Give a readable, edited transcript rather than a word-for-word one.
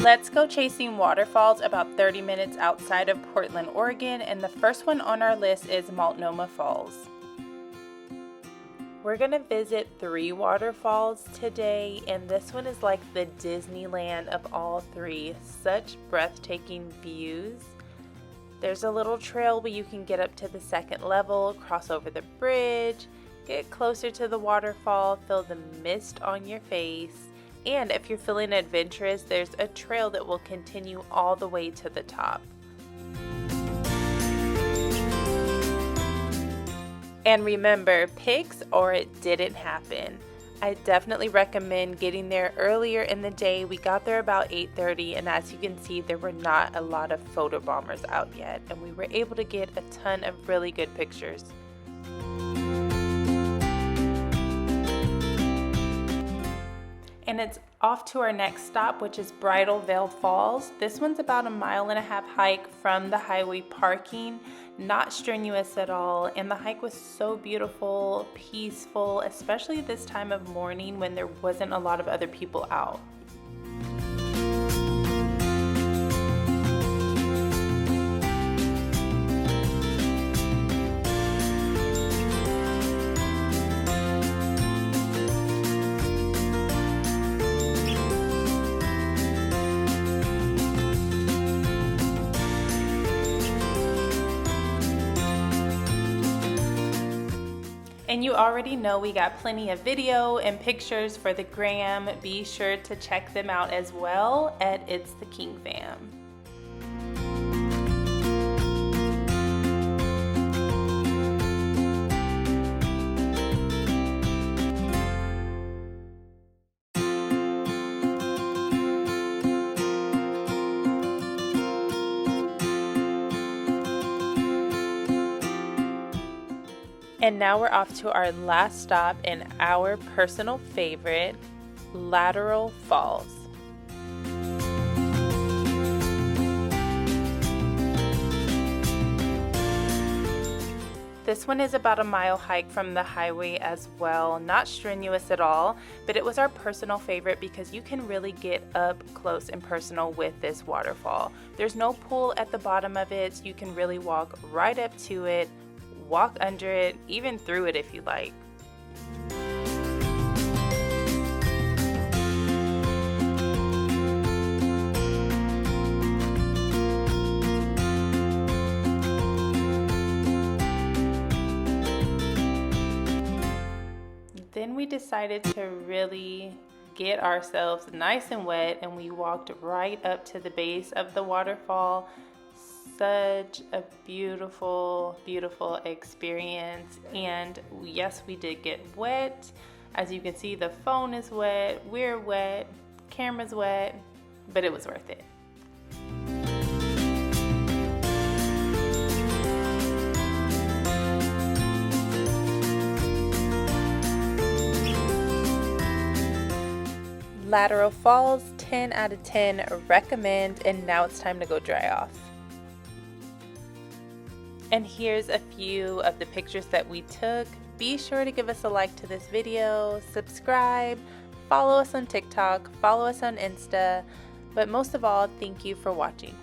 Let's go chasing waterfalls about 30 minutes outside of Portland, Oregon, and the first one on our list is Mulnomah Falls. We're going to visit 3 waterfalls today, and this one is like the Disneyland of all 3. Such breathtaking views. There's a little trail where you can get up to the second level, cross over the bridge, get closer to the waterfall, feel the mist on your face. And if you're feeling adventurous, there's a trail that will continue all the way to the top. And remember, pics or it didn't happen. I definitely recommend getting there earlier in the day. We got there about 8:30, and as you can see, there were not a lot of photo bombers out yet, and we were able to get a ton of really good pictures. And it's off to our next stop, which is Bridal Veil Falls. This one's about a 1.5 mile hike from the highway parking, not strenuous at all. And the hike was so beautiful, peaceful, especially this time of morning when there wasn't a lot of other people out. And you already know we got plenty of video and pictures for the gram. Be sure to check them out as well at It's the King Fam. And now we're off to our last stop and our personal favorite, Latourell Falls. This one is about a 1 mile hike from the highway as well, not strenuous at all, but it was our personal favorite because you can really get up close and personal with this waterfall. There's no pool at the bottom of it, so you can really walk right up to it, walk under it, even through it if you like. Then we decided to really get ourselves nice and wet, and we walked right up to the base of the waterfall. Such a beautiful, beautiful experience. And yes, we did get wet. As you can see, the phone is wet, we're wet, camera's wet, but it was worth it. Latourell Falls, 10 out of 10 recommend, and now it's time to go dry off. And here's a few of the pictures that we took. Be sure to give us a like to this video, subscribe, follow us on TikTok, follow us on Insta, but most of all, thank you for watching.